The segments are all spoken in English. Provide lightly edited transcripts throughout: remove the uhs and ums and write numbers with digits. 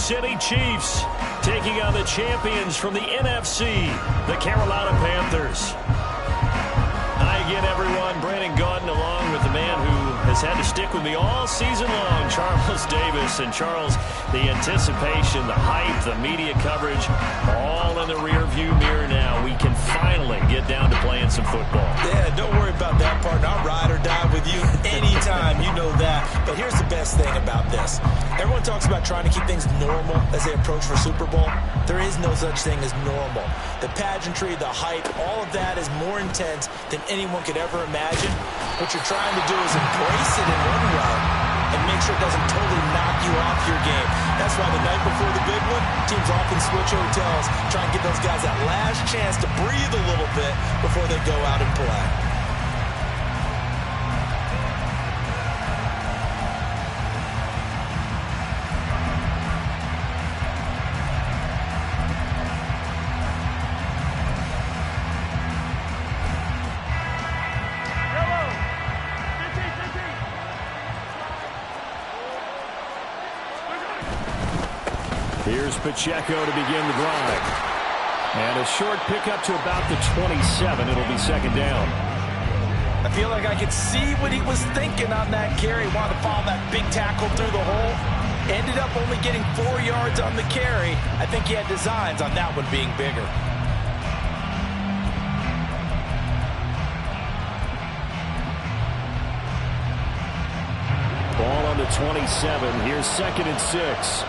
City Chiefs taking on the champions from the NFC, the Carolina Panthers. Hi again, everyone. Brandon Gaudin along with the man who has had to stick with me all season long, Charles Davis. And Charles, the anticipation, the hype, the media coverage, all in the rearview mirror now. We can finally get down to playing some football. Yeah, don't worry about that part. I'll ride or die with you anytime. You know that. But here's the best thing about this. Everyone talks about trying to keep things normal as they approach for Super Bowl. There is no such thing as normal. The pageantry, the hype, all of that is more intense than anyone could ever imagine. What you're trying to do is embrace it in one way and make sure it doesn't totally knock you off your game. That's why the night before the big one, teams often switch hotels, try and give those guys that last chance to breathe a little bit before they go out and play. Here's Pacheco to begin the drive. And a short pickup to about the 27. It'll be second down. I feel like I could see what he was thinking on that carry. Wanted to follow that big tackle through the hole. Ended up only getting 4 yards on the carry. I think he had designs on that one being bigger. Ball on the 27. Here's 2nd and 6.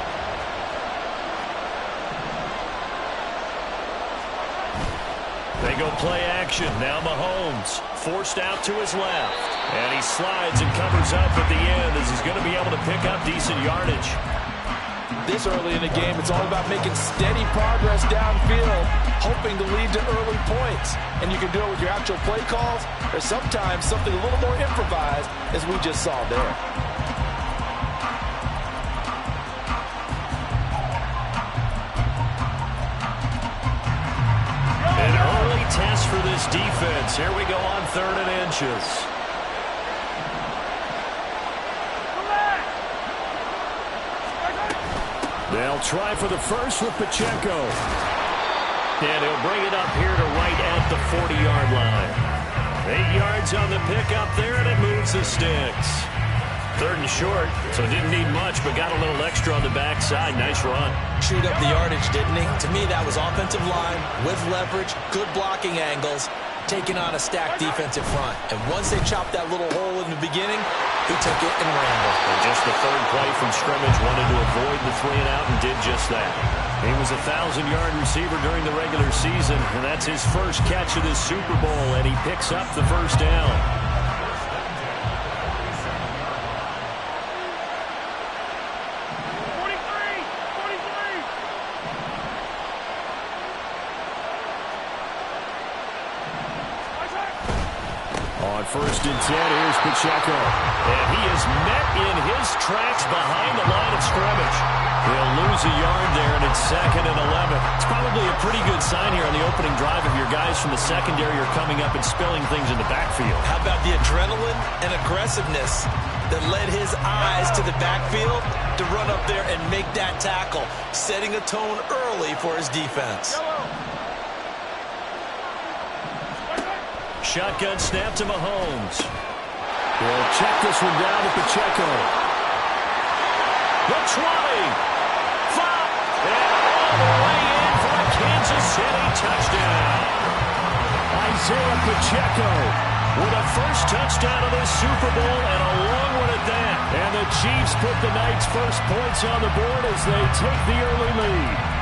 They go play action. Now Mahomes forced out to his left. And he slides and covers up at the end as he's going to be able to pick up decent yardage. This early in the game, it's all about making steady progress downfield, hoping to lead to early points. And you can do it with your actual play calls, or sometimes something a little more improvised, as we just saw there. Test for this defense. Here we go on 3rd and inches. They'll try for the first with Pacheco. And he'll bring it up here to right at the 40-yard line. 8 yards on the pickup there, and it moves the sticks. 3rd and short, so didn't need much, but got a little extra on the backside. Nice run. Chewed up the yardage, didn't he? To me, that was offensive line with leverage, good blocking angles, taking on a stacked defensive front. And once they chopped that little hole in the beginning, he took it and ran with it. And just the 3rd play from scrimmage, wanted to avoid the 3 and out and did just that. He was a 1,000-yard receiver during the regular season, and that's his first catch of this Super Bowl, and he picks up the first down. First and 10, here's Pacheco. And he is met in his tracks behind the line of scrimmage. He'll lose a yard there, and it's 2nd and 11. It's probably a pretty good sign here on the opening drive if your guys from the secondary are coming up and spilling things in the backfield. How about the adrenaline and aggressiveness that led his eyes to the backfield to run up there and make that tackle, setting a tone early for his defense. Shotgun snap to Mahomes. He'll check this one down to Pacheco. The 20. 5. And all the way in for a Kansas City touchdown. Isaiah Pacheco with a first touchdown of this Super Bowl and a long one at that. And the Chiefs put the Knights' first points on the board as they take the early lead.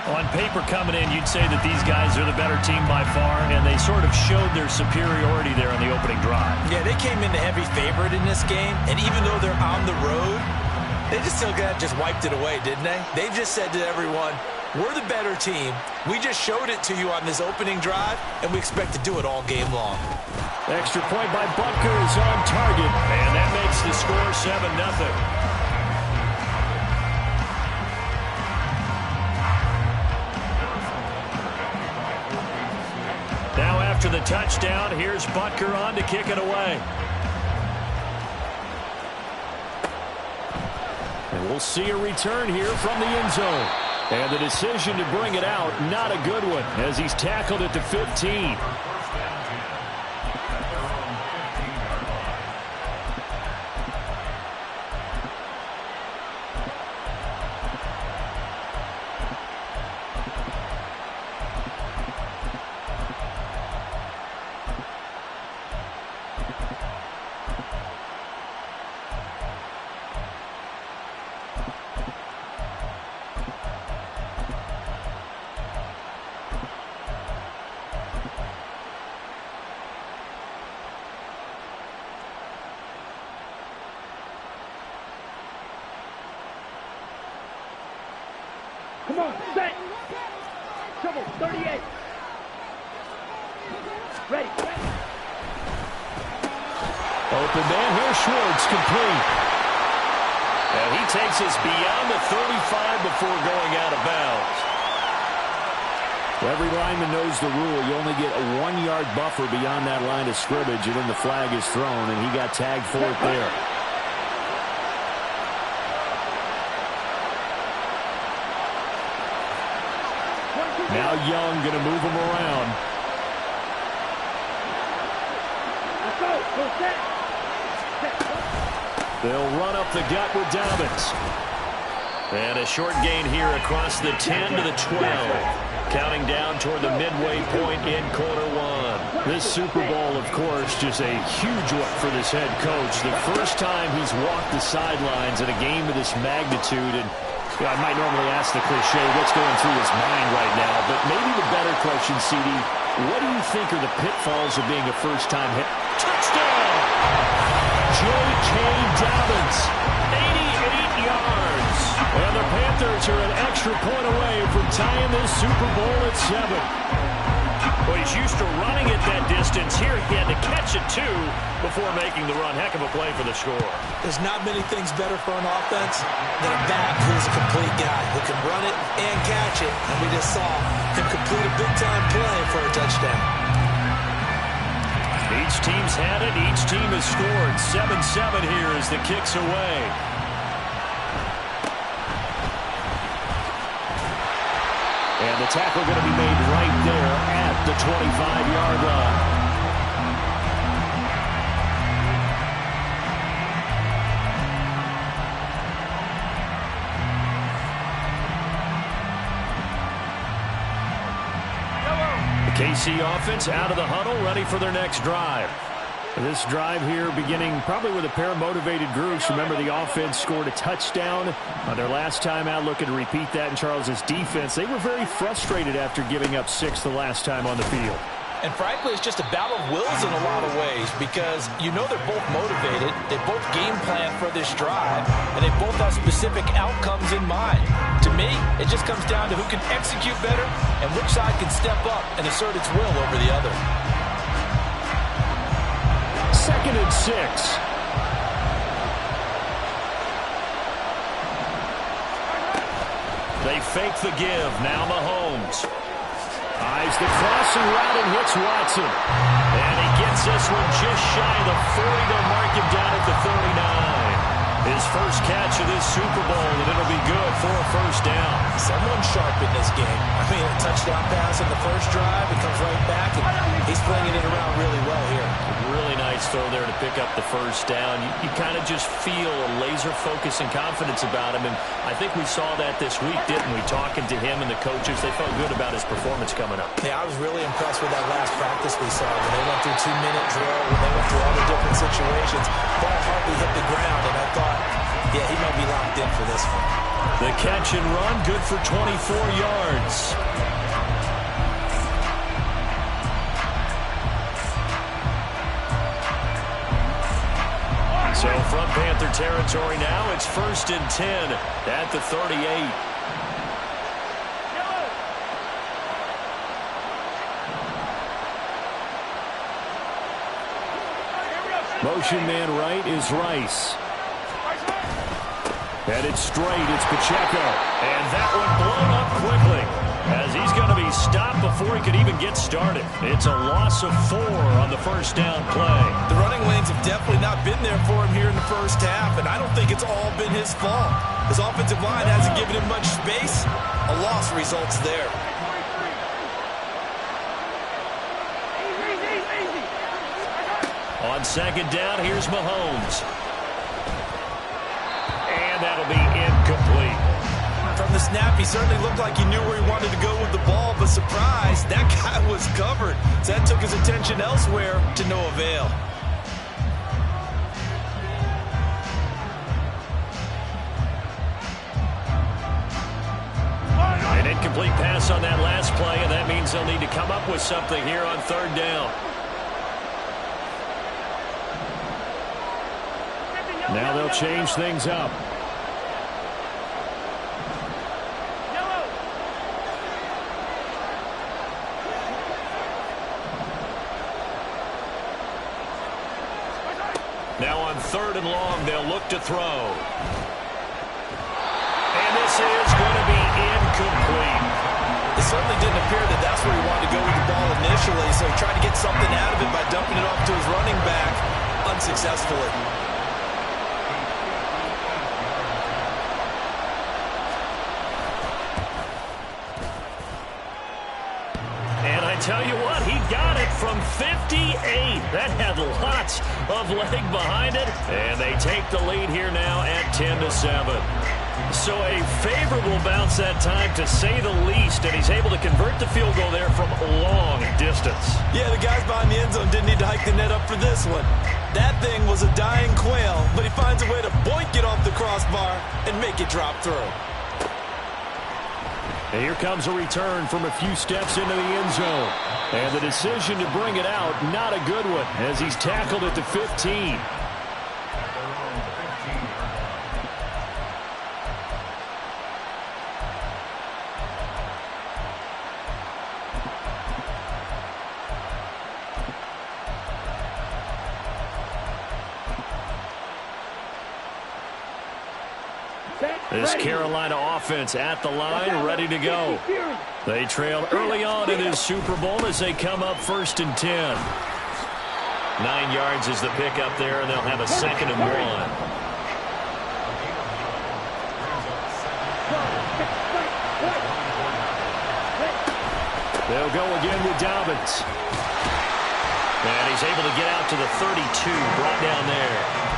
On paper coming in, you'd say that these guys are the better team by far, and they sort of showed their superiority there on the opening drive. Yeah, they came in the heavy favorite in this game, and even though they're on the road, they just still just wiped it away, didn't they? They just said to everyone, we're the better team. We just showed it to you on this opening drive, and we expect to do it all game long. Extra point by Butker is on target, and that makes the score 7-0. Now after the touchdown, here's Butker on to kick it away. And we'll see a return here from the end zone. And the decision to bring it out, not a good one, as he's tackled at the 15. Come on, set. Trouble, 38. Ready. Open man here, Schwartz, complete. And he takes us beyond the 35 before going out of bounds. Every lineman knows the rule. You only get a 1-yard buffer beyond that line of scrimmage, and then the flag is thrown, and he got tagged for it there. Now Young going to move him around. Let's go. Go set. They'll run up the gut with Dobbins. And a short gain here across the 10 to the 12. Counting down toward the midway point in quarter one. This Super Bowl, of course, just a huge one for this head coach. The first time he's walked the sidelines in a game of this magnitude. And I might normally ask the cliche, what's going through his mind right now? But maybe the better question, CD, what do you think are the pitfalls of being a first-time hit? Touchdown! J.K. Dobbins, 88 yards. And the Panthers are an extra point away from tying this Super Bowl at 7. Well, he's used to running it that distance. Here he had to catch it, too, before making the run. Heck of a play for the score. There's not many things better for an offense than a back who's a complete guy who can run it and catch it. And we just saw him complete a big-time play for a touchdown. Each team's had it. Each team has scored. 7-7 here as the kick's away. And the tackle going to be made right there at the 25-yard line. The KC offense out of the huddle, ready for their next drive. This drive here beginning probably with a pair of motivated groups. Remember, the offense scored a touchdown on their last time out, looking to repeat that in Charles's defense. They were very frustrated after giving up 6 the last time on the field. And frankly, it's just a battle of wills in a lot of ways because you know they're both motivated, they both game plan for this drive, and they both have specific outcomes in mind. To me, it just comes down to who can execute better and which side can step up and assert its will over the other. 2nd and 6. They fake the give. Now Mahomes. Eyes the crossing route and hits Watson. And he gets this one just shy of the 40. They'll mark him down at the 39. His first catch of this Super Bowl, and it'll be good for a first down. Someone sharp in this game. I mean, a touchdown pass in the first drive. It comes right back, and he's flinging it around really well here. Really nice throw there to pick up the first down. You kind of just feel a laser focus and confidence about him, and I think we saw that this week, didn't we? Talking to him and the coaches, they felt good about his performance coming up. Yeah, I was really impressed with that last practice we saw. When they went through 2-minute drill, when they went through all the different situations, ball hardly hit the ground, and I thought, yeah, he might be locked in for this one. The catch and run, good for 24 yards. So from Panther territory now, it's 1st and 10 at the 38. Motion man right is Rice. Headed straight, it's Pacheco. And that one blown up quickly as he's going to be stopped before he could even get started. It's a loss of 4 on the first down play. The running lanes have definitely not been there for him here in the first half, and I don't think it's all been his fault. His offensive line hasn't given him much space. A loss results there. On second down, here's Mahomes. And that'll be incomplete. From the snap, he certainly looked like he knew where he wanted to go with the ball, but surprise, that guy was covered. So that took his attention elsewhere to no avail. An incomplete pass on that last play, and that means they'll need to come up with something here on third down. Now they'll change things up. Now on third and long, they'll look to throw. And this is going to be incomplete. It certainly didn't appear that that's where he wanted to go with the ball initially, so he tried to get something out of it by dumping it off to his running back unsuccessfully. Tell you what, he got it from 58. That had lots of leg behind it, and they take the lead here now at 10-7. So a favorable bounce that time, to say the least, and he's able to convert the field goal there from long distance. Yeah, the guys behind the end zone didn't need to hike the net up for this one. That thing was a dying quail, but he finds a way to boink it off the crossbar and make it drop through. And here comes a return from a few steps into the end zone. And the decision to bring it out, not a good one, as he's tackled at the 15. This Carolina offense at the line, ready to go. They trailed early on in this Super Bowl as they come up 1st and 10. 9 yards is the pickup there, and they'll have a 2nd and 1. They'll go again with Dobbins. And he's able to get out to the 32, brought down there.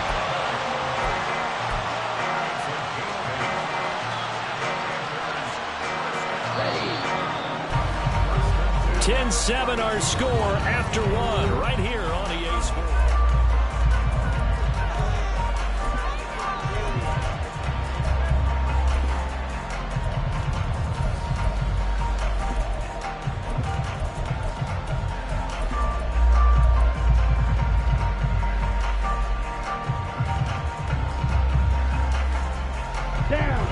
10-7 our score after one, right here on EA Sports.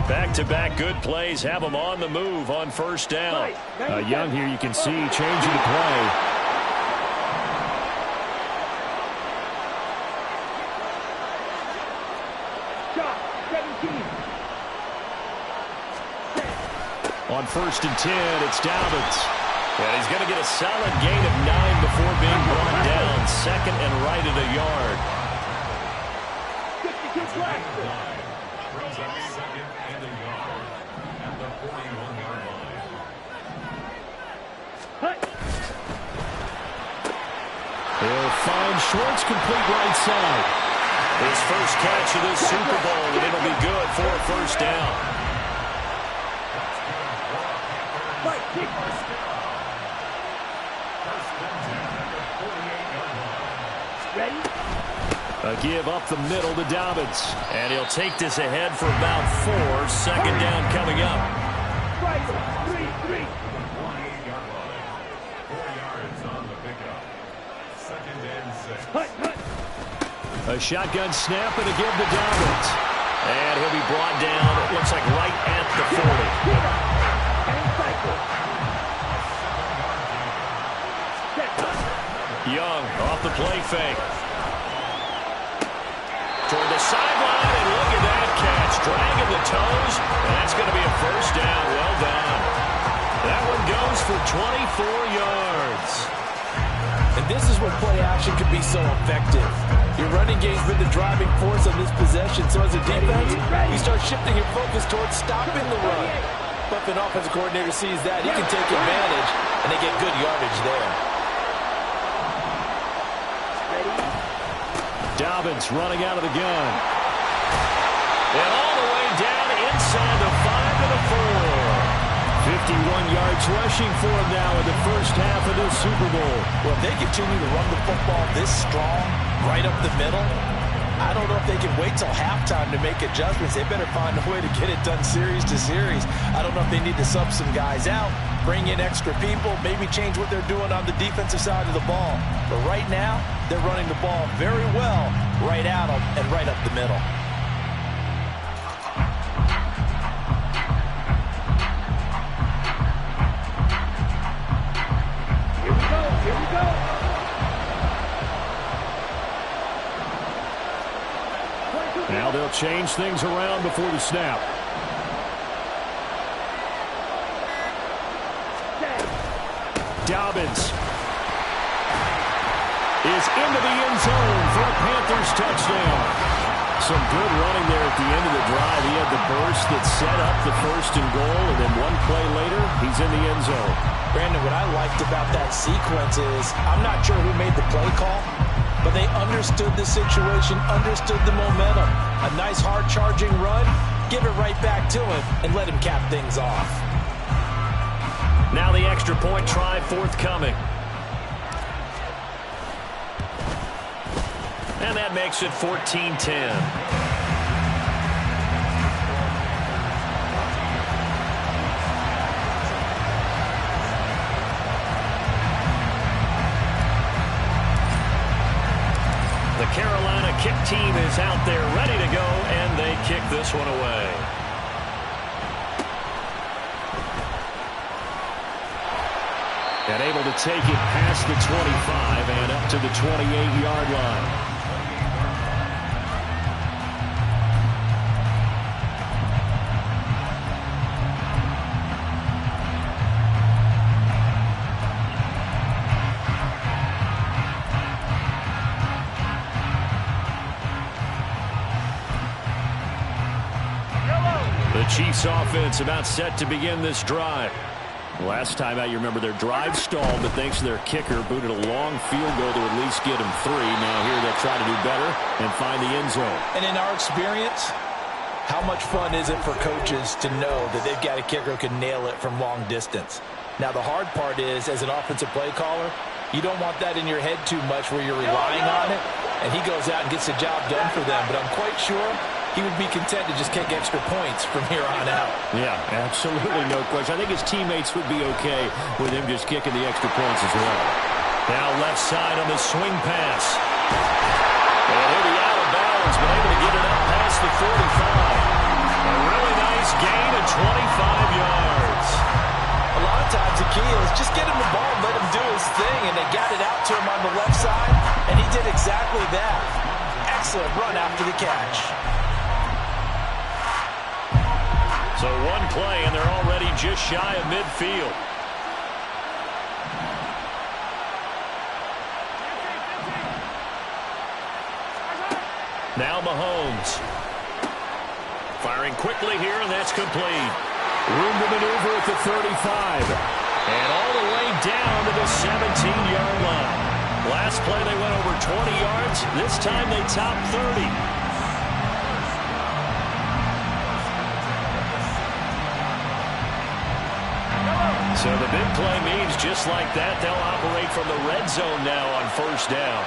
Back-to-back good plays have them on the move on 1st down. Young here, you can see, changing the play. On 1st and 10, it's Dobbins. And he's going to get a solid gain of 9 before being brought down. 2nd and right at a yard. He'll find Schwartz, complete right side. His first catch of this Super Bowl, and it'll be good for a 1st down. A give up the middle to Dobbins. And he'll take this ahead for about 4. 2nd down coming up. A shotgun snap and a give to Dobbins. And he'll be brought down, it looks like right at the 40. Young off the play fake. Toward the sideline, and look at that catch. Dragging the toes, and that's going to be a 1st down. Well done. That one goes for 24 yards. And this is where play action can be so effective. Your running game's been the driving force on this possession. So as a defense, you start shifting your focus towards stopping the run. But if an offensive coordinator sees that, he can take advantage, and they get good yardage there. Dobbins running out of the gun. And all the way down inside the 5 to the 4. 51 yards rushing for him now in the first half of this Super Bowl. Well, if they continue to run the football this strong, right up the middle, I don't know if they can wait till halftime to make adjustments. They better find a way to get it done series to series. I don't know if they need to sub some guys out, bring in extra people, maybe change what they're doing on the defensive side of the ball. But right now, they're running the ball very well right at them and right up the middle. Here we go. Now they'll change things around before the snap. Dobbins is into the end zone for a Panthers touchdown. Some good running there at the end of the drive. He had the burst that set up the 1st and goal, and then one play later, he's in the end zone. Brandon, what I liked about that sequence is I'm not sure who made the play call, but they understood the situation, understood the momentum. A nice hard-charging run, give it right back to him, and let him cap things off. Now the extra point try forthcoming. And that makes it 14-10. The Carolina kick team is out there ready to go, and they kick this one away. And able to take it past the 25 and up to the 28-yard line. The Chiefs offense about set to begin this drive. Last time out, you remember their drive stalled, but thanks to their kicker, booted a long field goal to at least get them 3. Now here they'll try to do better and find the end zone. And in our experience, how much fun is it for coaches to know that they've got a kicker who can nail it from long distance? Now the hard part is, as an offensive play caller, you don't want that in your head too much where you're relying on it, and he goes out and gets the job done for them. But I'm quite sure he would be content to just kick extra points from here on out. Yeah, absolutely no question. I think his teammates would be okay with him just kicking the extra points as well. Now left side on the swing pass. And he'll be out of bounds, but able to get it up past the 45. A really nice gain of 25 yards. A lot of times the key is just get him the ball and let him do his thing, and they got it out to him on the left side, and he did exactly that. Excellent run after the catch. So one play, and they're already just shy of midfield. Now Mahomes. Firing quickly here, and that's complete. Room to maneuver at the 35. And all the way down to the 17-yard line. Last play they went over 20 yards. This time they topped 30. So the big play means just like that, they'll operate from the red zone now on first down.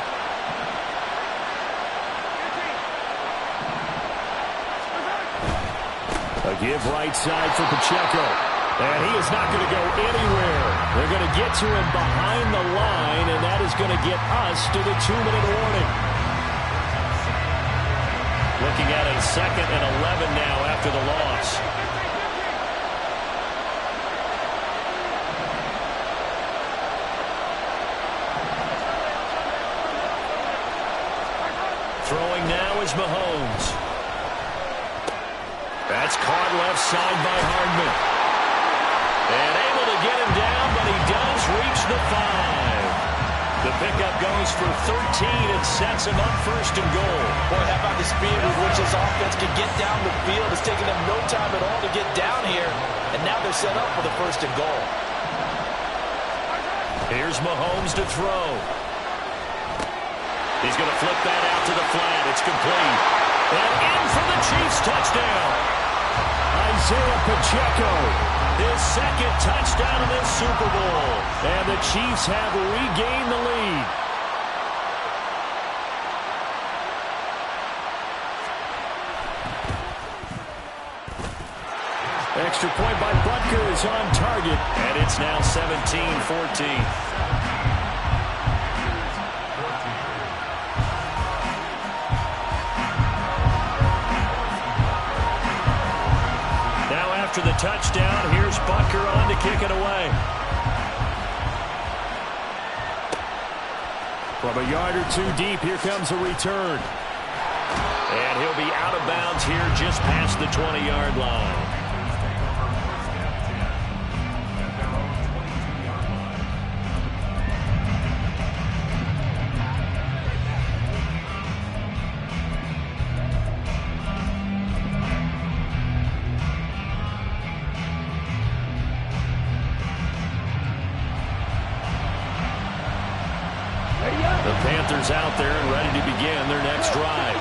A give right side for Pacheco. And he is not going to go anywhere. They're going to get to him behind the line, and that is going to get us to the 2-minute warning. Looking at a 2nd and 11 now after the loss. Throwing now is Mahomes. That's caught left side by Hardman. And able to get him down, but he does reach the 5. The pickup goes for 13 and sets him up first and goal. Boy, how about the speed with which this offense can get down the field? It's taken them no time at all to get down here, and now they're set up for the first and goal. Here's Mahomes to throw. He's going to flip that out to the flat. It's complete. And in for the Chiefs touchdown. Isaiah Pacheco, his second touchdown in this Super Bowl. And the Chiefs have regained the lead. Extra point by Butker is on target. And it's now 17-14. After the touchdown, here's Butker on to kick it away. From a yard or two deep, here comes a return. And he'll be out of bounds here just past the 20-yard line. Out there and ready to begin their next drive.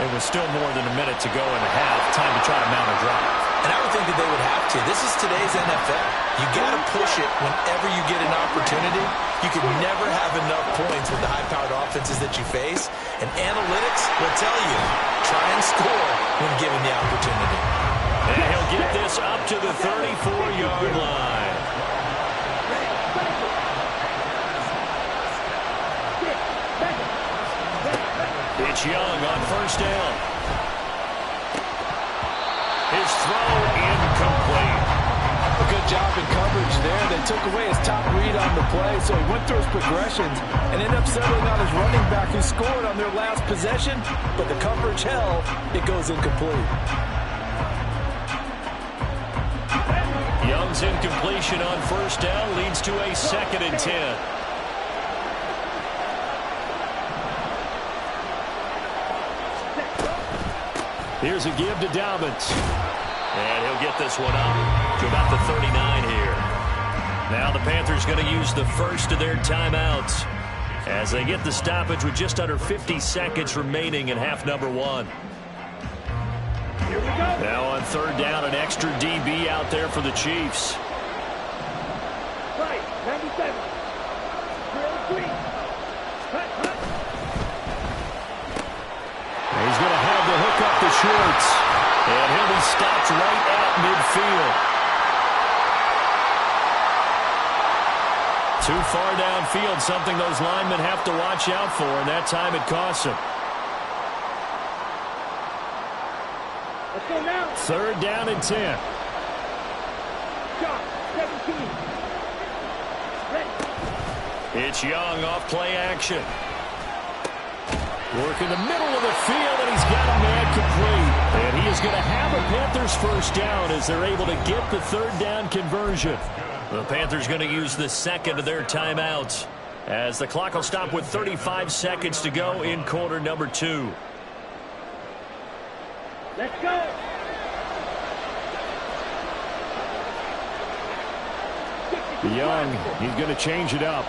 It was still more than a minute to go in the half. Time to try to mount a drive. And I would think that they would have to. This is today's NFL. You got to push it whenever you get an opportunity. You can never have enough points with the high-powered offenses that you face. And analytics will tell you, try and score when given the opportunity. And he'll get this up to the 34-yard line. It's Young on first down. His throw incomplete. A good job in coverage there. They took away his top read on the play, so he went through his progressions and ended up settling on his running back who scored on their last possession, but the coverage held. It goes incomplete. Young's incompletion on first down leads to a 2nd and 10. Here's a give to Dobbins. And he'll get this one up to about the 39 here. Now the Panthers going to use the first of their timeouts as they get the stoppage with just under 50 seconds remaining in half number 1. Here we go. Now on third down, an extra DB out there for the Chiefs. Right, 97. Drill 3. Cut, cut. He's going to have the hook up to Schwartz. And he'll be stopped right at midfield. Too far downfield, something those linemen have to watch out for, and that time it costs them. Let's go now. Third down and 10. Shot, 17. Ready. It's Young off play action. Work in the middle of the field, and he's got a man complete. And he is going to have a Panthers first down as they're able to get the third down conversion. The Panthers going to use the second of their timeouts as the clock will stop with 35 seconds to go in quarter number 2. Let's go. Young, he's going to change it up.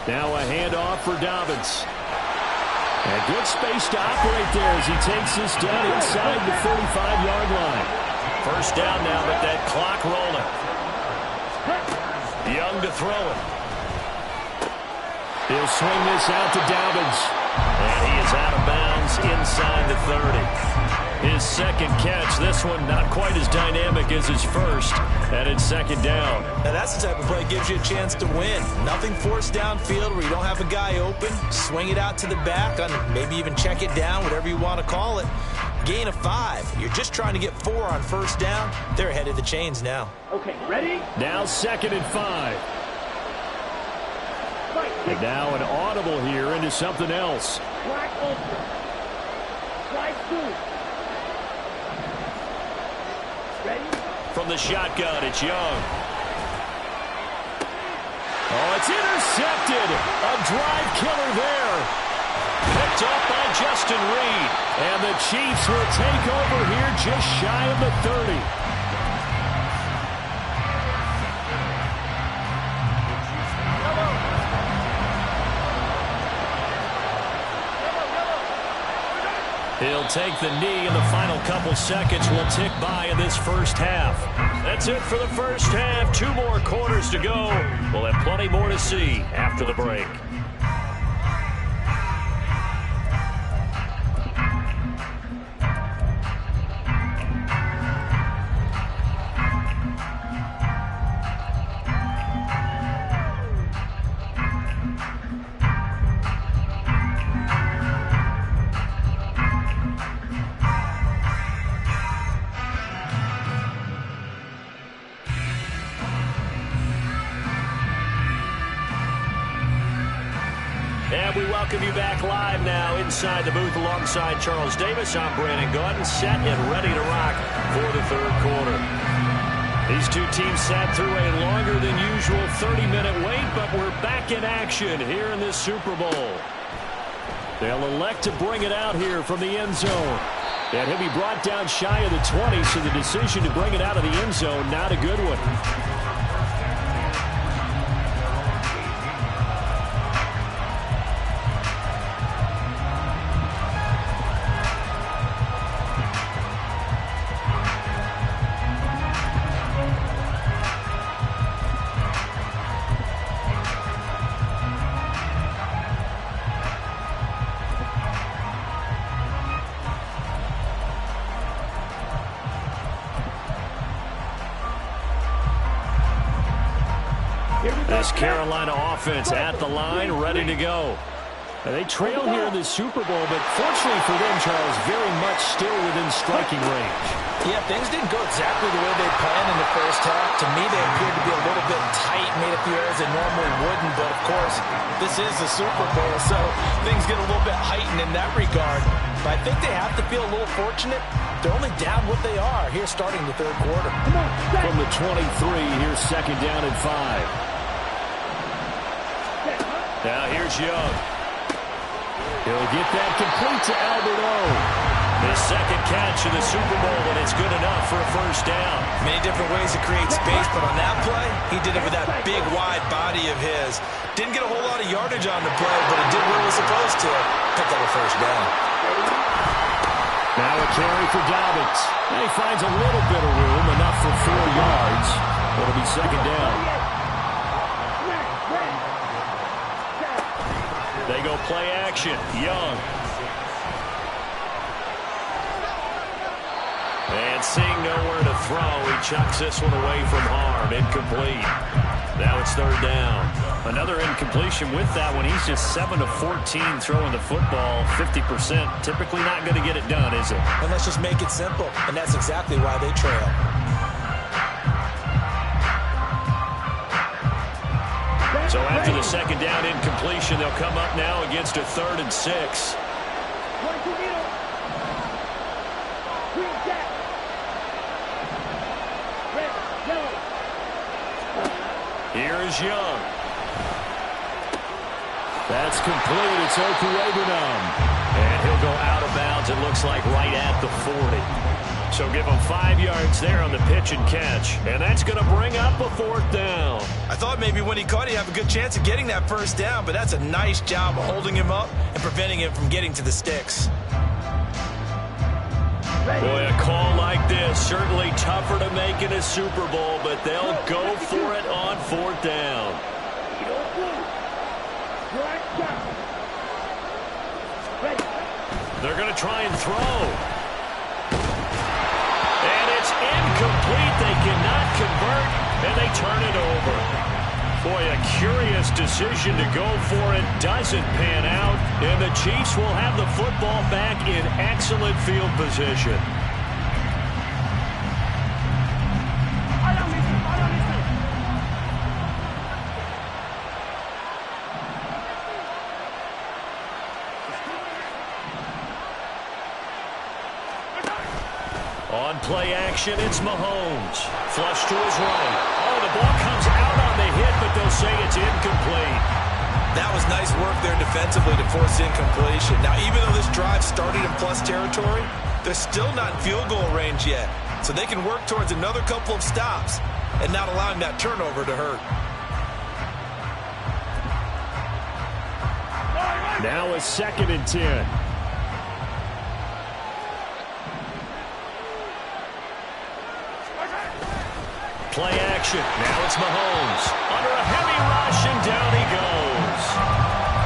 Now a handoff for Dobbins. And good space to operate there as he takes this down inside the 35-yard line. First down now, but that clock rolling. Young to throw it. He'll swing this out to Dobbins. And he is out of bounds inside the 30. His second catch, this one not quite as dynamic as his first, and it's second down. Now that's the type of play that gives you a chance to win. Nothing forced downfield where you don't have a guy open. Swing it out to the back, maybe even check it down, whatever you want to call it. Gain of 5. You're just trying to get 4 on first down. They're ahead of the chains now. Okay, ready? Now 2nd and 5. And now an audible here into something else. Black ultra. Slide 2. From the shotgun, it's Young. Oh, it's intercepted. A drive killer there. Picked up by Justin Reed. And the Chiefs will take over here just shy of the 30. He'll take the knee, and the final couple seconds will tick by in this first half. That's it for the first half. 2 more quarters to go. We'll have plenty more to see after the break. And we welcome you back live now inside the booth alongside Charles Davis. I'm Brandon Gaudin, set and ready to rock for the third quarter. These two teams sat through a longer than usual 30-minute wait, but we're back in action here in this Super Bowl. They'll elect to bring it out here from the end zone. And he'll be brought down shy of the 20, so the decision to bring it out of the end zone, not a good one. This Carolina offense at the line, ready to go. They trail here in the Super Bowl, but fortunately for them, Charles, very much still within striking range. Yeah, things didn't go exactly the way they planned in the first half. To me, they appeared to be a little bit tight, made a few errors they normally wouldn't. But, of course, this is the Super Bowl, so things get a little bit heightened in that regard. But I think they have to feel a little fortunate. They're only down what they are here starting the third quarter. From the 23, here's second down and 5. Now here's Young. He'll get that complete to Albert O. His second catch in the Super Bowl, and it's good enough for a first down. Many different ways to create space, but on that play, he did it with that big, wide body of his. Didn't get a whole lot of yardage on the play, but it did what it was supposed to. Picked up a first down. Now a carry for Dobbins. He finds a little bit of room, enough for 4 yards. It'll be second down. They go play action. Young. And seeing nowhere to throw, he chucks this one away from harm. Incomplete. Now it's third down. Another incompletion with that one. He's just 7 of 14 throwing the football. 50%. Typically not going to get it done, is it? And let's just make it simple. And that's exactly why they trail. So after the second down incompletion, they'll come up now against a 3rd and 6. Here's Young. That's complete. It's Okuegbunam. And he'll go out of bounds, it looks like, right at the 40. So give him 5 yards there on the pitch and catch. And that's going to bring up a 4th down. I thought maybe when he caught, he'd have a good chance of getting that first down, but that's a nice job of holding him up and preventing him from getting to the sticks. Boy, a call like this, certainly tougher to make in a Super Bowl, but they'll go for it on 4th down. They're going to try and throw. And it's incomplete. They cannot convert, and they turn it over. Boy, a curious decision to go for it. Doesn't pan out, and the Chiefs will have the football back in excellent field position. On play action, it's Mahomes. Flush to his right. Oh, the ball comes out on the hit, but they'll say it's incomplete. That was nice work there defensively to force incompletion. Now, even though this drive started in plus territory, they're still not in field goal range yet. So they can work towards another couple of stops and not allowing that turnover to hurt. Now a 2nd and 10. Play action. Now it's Mahomes. Under a heavy rush, and down he goes.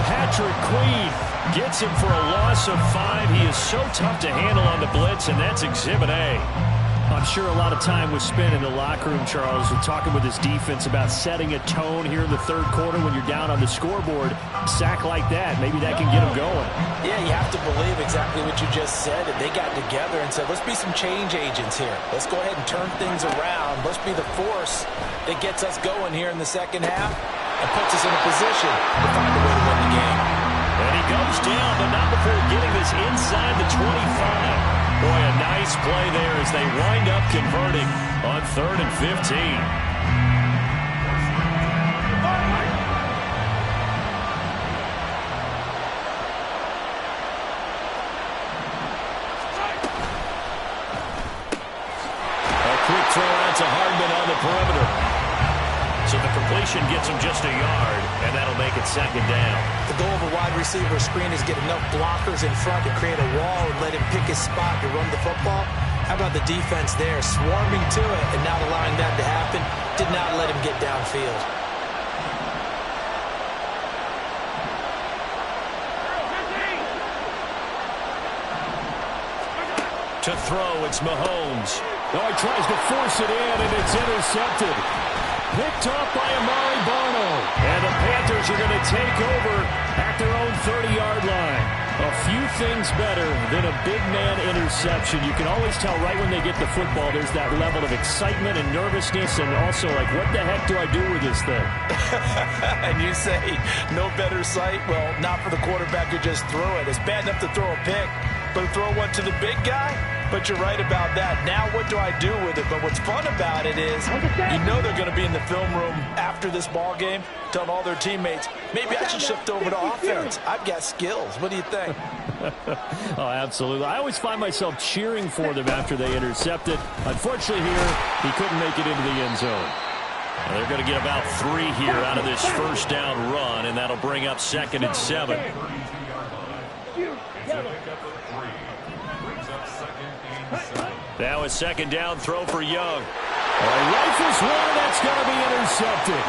Patrick Queen gets him for a loss of 5. He is so tough to handle on the blitz, and that's Exhibit A. I'm sure a lot of time was spent in the locker room, Charles, and talking with his defense about setting a tone here in the 3rd quarter when you're down on the scoreboard. Sack like that, maybe that can get him going. Yeah, you have to believe exactly what you just said. They got together and said, let's be some change agents here. Let's go ahead and turn things around. Let's be the force that gets us going here in the 2nd half and puts us in a position to find a way to win the game. And he goes down, but not before getting this inside the 25. Boy, a nice play there as they wind up converting on 3rd and 15. A quick throw out to Hardman on the perimeter. So the completion gets him just a yard, and that'll make it 2nd down. The goal of a wide receiver screen is get enough blockers in front to create a wall and let him pick his spot to run the football. How about the defense there, swarming to it and not allowing that to happen? Did not let him get downfield. To throw, it's Mahomes. Oh, he tries to force it in, and it's intercepted. Picked off by Amari Barno. And the Panthers are going to take over at their own 30-yard line. A few things better than a big man interception. You can always tell right when they get the football, there's that level of excitement and nervousness, and also like, what the heck do I do with this thing? And you say, no better sight? Well, not for the quarterback who just threw it. It's bad enough to throw a pick, but to throw one to the big guy? But you're right about that. Now what do I do with it? But what's fun about it is you know they're going to be in the film room after this ball game telling all their teammates, maybe I should shift over to offense. I've got skills. What do you think? Oh, absolutely. I always find myself cheering for them after they intercept it. Unfortunately here, he couldn't make it into the end zone. And they're going to get about 3 here out of this first down run, and that'll bring up 2nd and 7. Now a 2nd down throw for Young. Rifles one, that's going to be intercepted.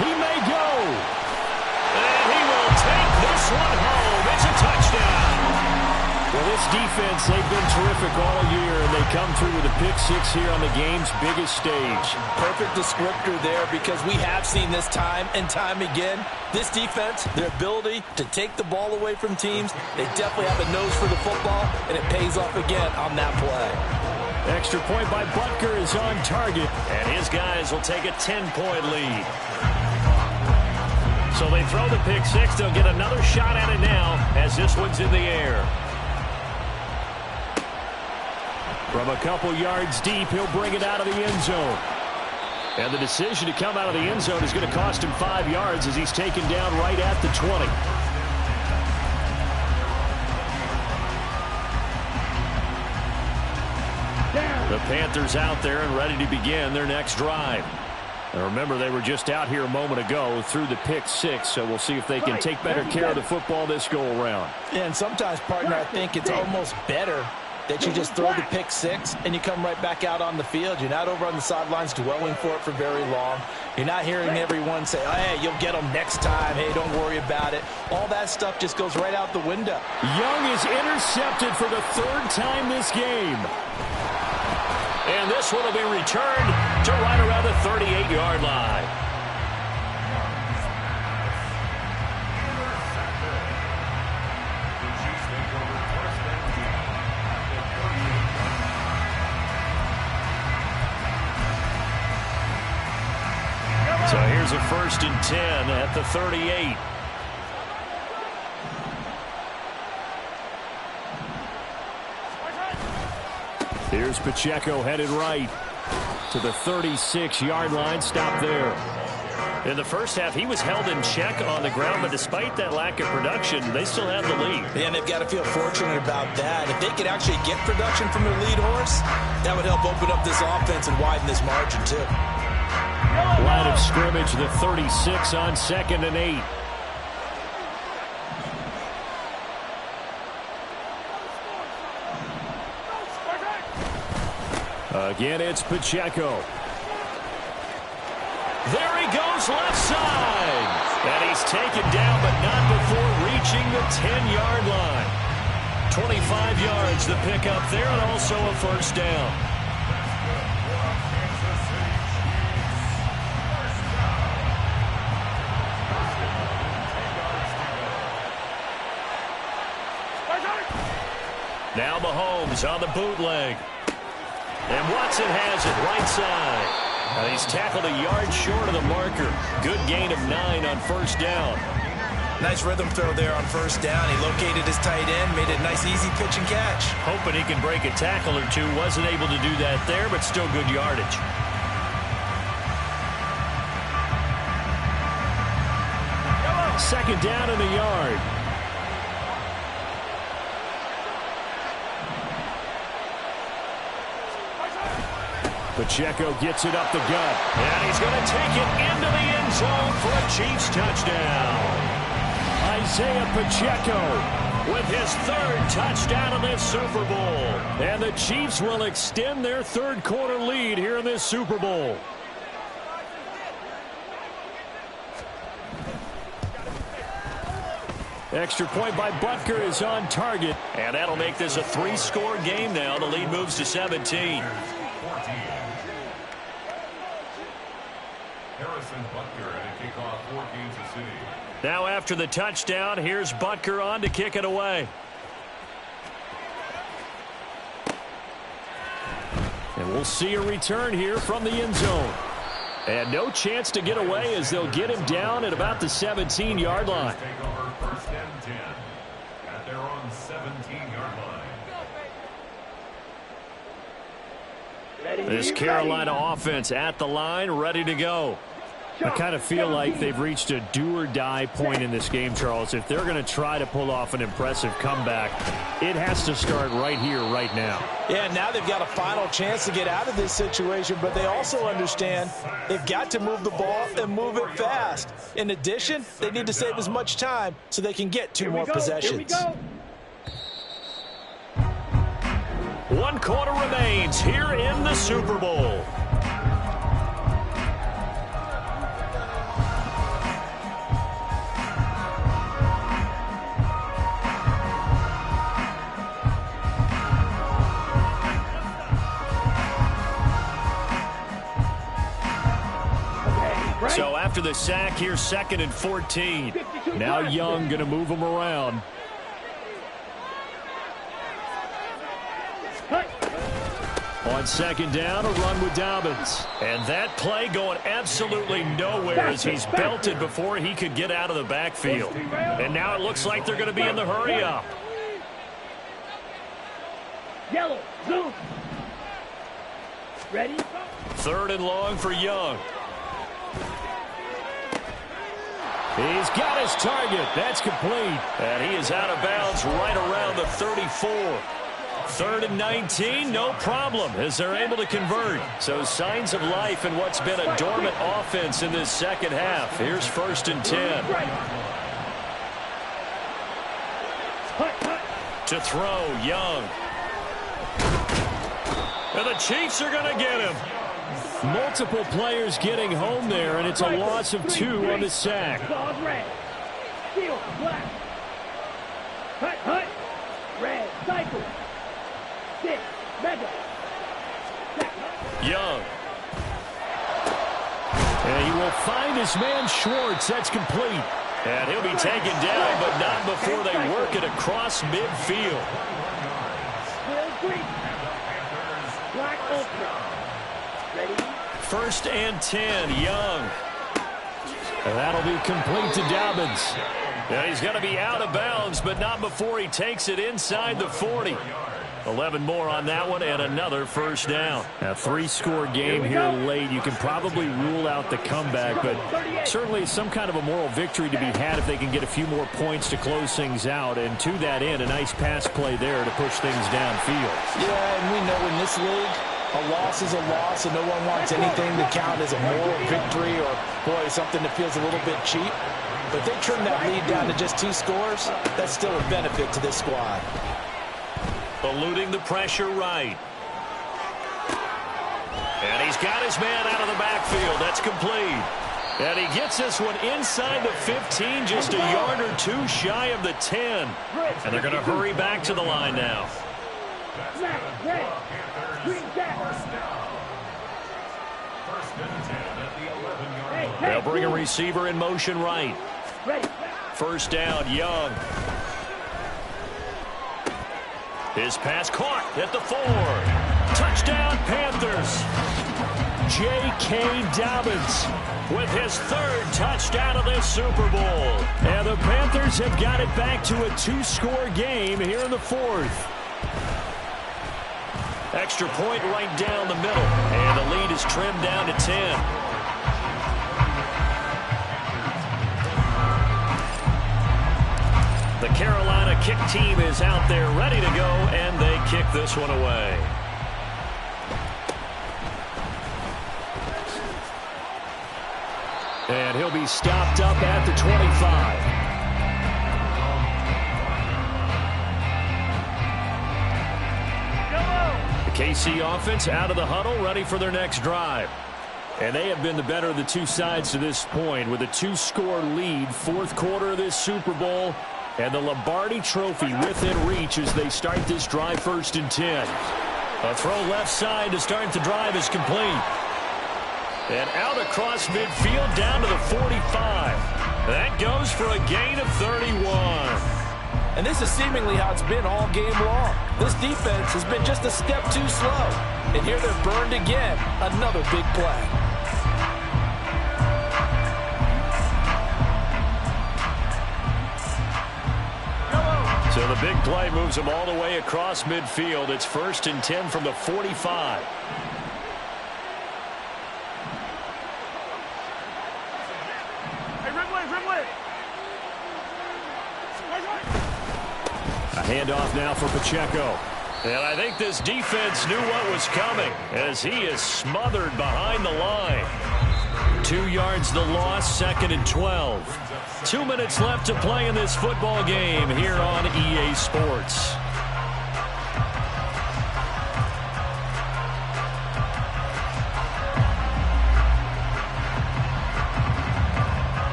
He may go. And he will take this one home. It's a touchdown. Well, this defense, they've been terrific all year, and they come through with a pick-6 here on the game's biggest stage. Perfect descriptor there, because we have seen this time and time again. This defense, their ability to take the ball away from teams, they definitely have a nose for the football, and it pays off again on that play. Extra point by Butker is on target, and his guys will take a 10-point lead. So they throw the pick-6. They'll get another shot at it now as this one's in the air. From a couple yards deep, he'll bring it out of the end zone. And the decision to come out of the end zone is going to cost him 5 yards as he's taken down right at the 20. The Panthers out there and ready to begin their next drive. And remember, they were just out here a moment ago through the pick-6, so we'll see if they can take better care of the football this go-around. Yeah, and sometimes, partner, I think it's almost better that you just throw the pick-6 and you come right back out on the field. You're not over on the sidelines dwelling for it for very long. You're not hearing everyone say, oh, hey, you'll get them next time. Hey, don't worry about it. All that stuff just goes right out the window. Young is intercepted for the 3rd time this game. And this one will be returned to right around the 38-yard line. So here's a 1st and 10 at the 38. Here's Pacheco headed right to the 36-yard line. Stop there. In the first half, he was held in check on the ground, but despite that lack of production, they still have the lead. Yeah, and they've got to feel fortunate about that. If they could actually get production from their lead horse, that would help open up this offense and widen this margin, too. Line of scrimmage, the 36 on 2nd and 8. Again, it's Pacheco. There he goes, left side. And he's taken down, but not before reaching the 10-yard line. 25 yards the pickup there, and also a first down. Now Mahomes on the bootleg. And Watson has it right side. He's tackled a yard short of the marker. Good gain of 9 on first down. Nice rhythm throw there on first down. He located his tight end, made it a nice easy pitch and catch. Hoping he can break a tackle or two. Wasn't able to do that there, but still good yardage. Second down in the yard. Pacheco gets it up the gut. And he's going to take it into the end zone for a Chiefs touchdown. Isaiah Pacheco with his 3rd touchdown of this Super Bowl. And the Chiefs will extend their 3rd quarter lead here in this Super Bowl. Extra point by Butker is on target. And that'll make this a 3-score game now. The lead moves to 17. Now after the touchdown, here's Butker on to kick it away. And we'll see a return here from the end zone. And no chance to get away as they'll get him down at about the 17-yard line. Take over 1st and 10 at their own 17-yard line. This Carolina offense at the line, ready to go. I kind of feel like they've reached a do-or-die point in this game, Charles. If they're going to try to pull off an impressive comeback, it has to start right here, right now. Yeah, now they've got a final chance to get out of this situation, but they also understand they've got to move the ball and move it fast. In addition, they need to save as much time so they can get 2 more possessions. 1 quarter remains here in the Super Bowl. So after the sack, here's 2nd and 14. Now Young going to move him around. On 2nd down, a run with Dobbins. And that play going absolutely nowhere as he's belted before he could get out of the backfield. And now it looks like they're going to be in the hurry up. Yellow, zoom. Ready? 3rd and long for Young. He's got his target. That's complete. And he is out of bounds right around the 34. 3rd and 19, no problem, as they're able to convert. So signs of life in what's been a dormant offense in this second half. Here's 1st and 10. To throw, Young. And the Chiefs are going to get him. Multiple players getting home there, and it's a loss of 2 on the sack. Red. Steel, black. Hut. Red, cycle. 6, mega. Young. And he will find his man Schwartz. That's complete. And he'll be taken down, but not before they work it across midfield. Black ultra. Ready? 1st and 10, Young. And that'll be complete to Dobbins. And he's going to be out of bounds, but not before he takes it inside the 40. 11 more on that one and another first down. A 3-score game here late. You can probably rule out the comeback, but certainly some kind of a moral victory to be had if they can get a few more points to close things out. And to that end, a nice pass play there to push things downfield. Yeah, and we know in this league, a loss is a loss, and no one wants anything to count as a moral victory or, boy, something that feels a little bit cheap. But they trim that lead down to just 2 scores. That's still a benefit to this squad. Eluding the pressure right. And he's got his man out of the backfield. That's complete. And he gets this one inside the 15, just a yard or 2 shy of the 10. And they're going to hurry back to the line now. They'll bring a receiver in motion right. First down, Young. His pass caught at the 4. Touchdown, Panthers. J.K. Dobbins with his 3rd touchdown of this Super Bowl. And the Panthers have got it back to a 2-score game here in the 4th. Extra point right down the middle. And the lead is trimmed down to 10. The Carolina kick team is out there ready to go, and they kick this one away. And he'll be stopped up at the 25. The KC offense out of the huddle, ready for their next drive. And they have been the better of the 2 sides to this point with a 2-score lead, 4th quarter of this Super Bowl. And the Lombardi Trophy within reach as they start this drive 1st and 10. A throw left side to start the drive is complete. And out across midfield down to the 45. That goes for a gain of 31. And this is seemingly how it's been all game long. This defense has been just a step too slow. And here they're burned again. Another big play. So the big play moves them all the way across midfield. It's 1st and 10 from the 45. A handoff now for Pacheco. And I think this defense knew what was coming as he is smothered behind the line. 2 yards the loss, 2nd and 12. 2 minutes left to play in this football game here on EA Sports.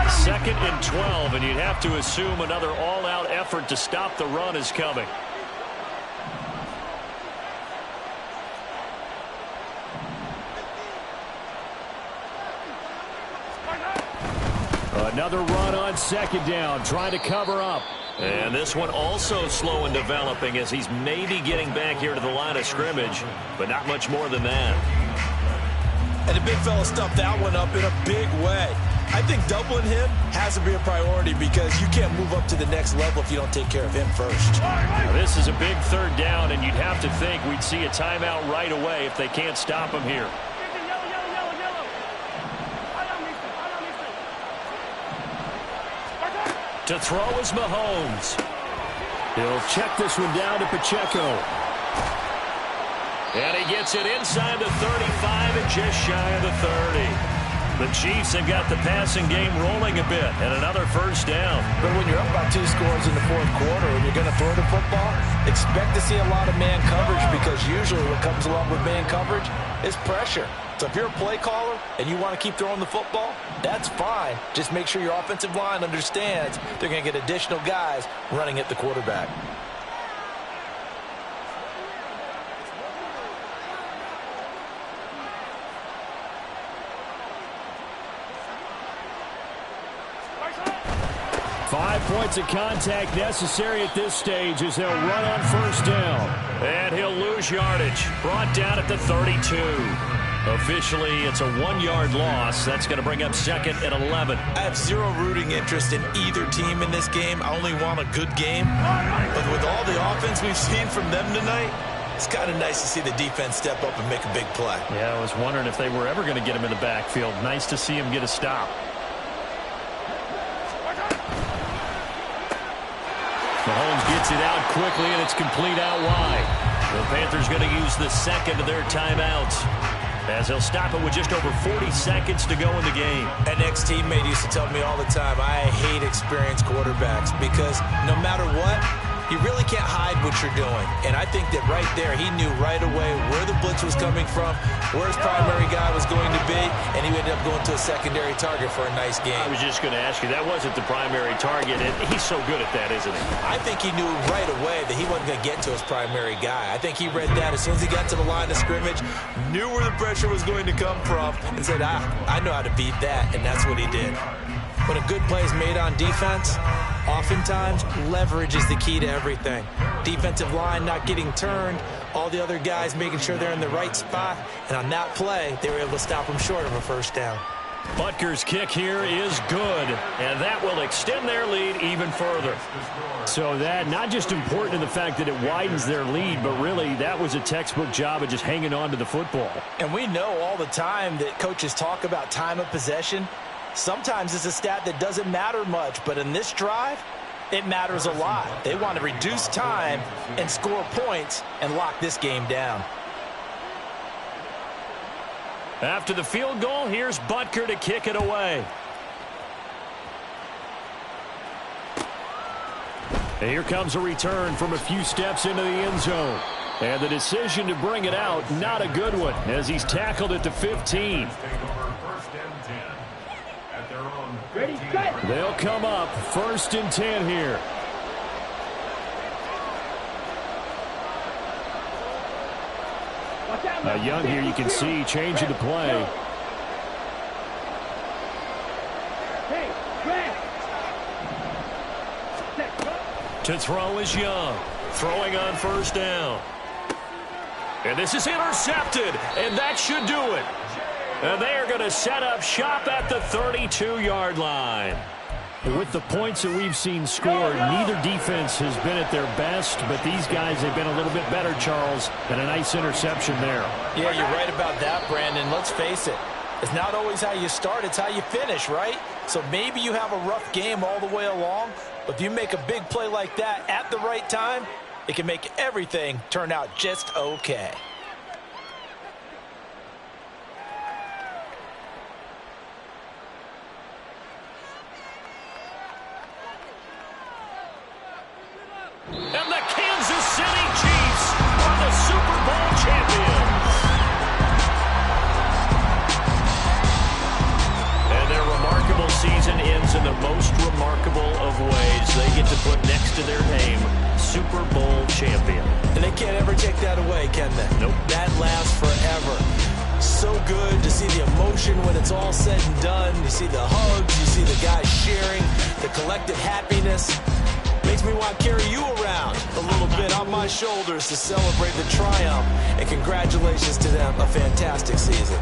Second and 12, and you'd have to assume another all-out effort to stop the run is coming. Another run on 2nd down, trying to cover up. And this one also slow in developing as he's maybe getting back here to the line of scrimmage, but not much more than that. And the big fella stuffed that one up in a big way. I think doubling him has to be a priority because you can't move up to the next level if you don't take care of him first. Now, this is a big 3rd down, and you'd have to think we'd see a timeout right away if they can't stop him here. To throw is Mahomes. He'll check this one down to Pacheco. And he gets it inside the 35 and just shy of the 30. The Chiefs have got the passing game rolling a bit, and another first down. But when you're up by 2 scores in the 4th quarter and you're going to throw the football, expect to see a lot of man coverage because usually what comes along with man coverage is pressure. So if you're a play caller and you want to keep throwing the football, that's fine. Just make sure your offensive line understands they're going to get additional guys running at the quarterback. Five points of contact necessary at this stage as they'll run on 1st down. And he'll lose yardage. Brought down at the 32. Officially, it's a 1-yard loss. That's going to bring up 2nd and 11. I have zero rooting interest in either team in this game. I only want a good game. But with all the offense we've seen from them tonight, it's kind of nice to see the defense step up and make a big play. Yeah, I was wondering if they were ever going to get him in the backfield. Nice to see him get a stop. Mahomes gets it out quickly, and it's complete out wide. The Panthers going to use the second of their timeouts, as they'll stop it with just over 40 seconds to go in the game. An ex-teammate used to tell me all the time, I hate experienced quarterbacks because no matter what, you really can't hide what you're doing. And I think that right there, he knew right away where the blitz was coming from, where his primary guy was going to be, and he ended up going to a secondary target for a nice game. I was just going to ask you, that wasn't the primary target, and he's so good at that, isn't he? I think he knew right away that he wasn't going to get to his primary guy. I think he read that as soon as he got to the line of scrimmage, knew where the pressure was going to come from, and said, I know how to beat that, and that's what he did. When a good play is made on defense, oftentimes leverage is the key to everything. Defensive line not getting turned, all the other guys making sure they're in the right spot, and on that play, they were able to stop him short of a first down. Butker's kick here is good, and that will extend their lead even further. So that not just important in the fact that it widens their lead, but really that was a textbook job of just hanging on to the football. And we know all the time that coaches talk about time of possession. Sometimes it's a stat that doesn't matter much, but in this drive, it matters a lot. They want to reduce time and score points and lock this game down. After the field goal, here's Butker to kick it away. And here comes a return from a few steps into the end zone. And the decision to bring it out, not a good one, as he's tackled at the 15. Ready, set. They'll come up 1st and 10 here. Watch out, Young here, you can see, changing the play. Hey, Grant. To throw is Young. Throwing on 1st down. And this is intercepted, and that should do it. And they are going to set up shop at the 32-yard line. With the points that we've seen scored, neither defense has been at their best, but these guys have been a little bit better, Charles, and a nice interception there. Yeah, you're right about that, Brandon. Let's face it. It's not always how you start, it's how you finish, right? So maybe you have a rough game all the way along, but if you make a big play like that at the right time, it can make everything turn out just okay. And the Kansas City Chiefs are the Super Bowl champions. And their remarkable season ends in the most remarkable of ways. They get to put next to their name, Super Bowl champion. And they can't ever take that away, can they? Nope. That lasts forever. So good to see the emotion when it's all said and done. You see the hugs, you see the guys sharing, the collective happiness. Makes me want to carry you around a little bit on my shoulders to celebrate the triumph. And congratulations to them, a fantastic season.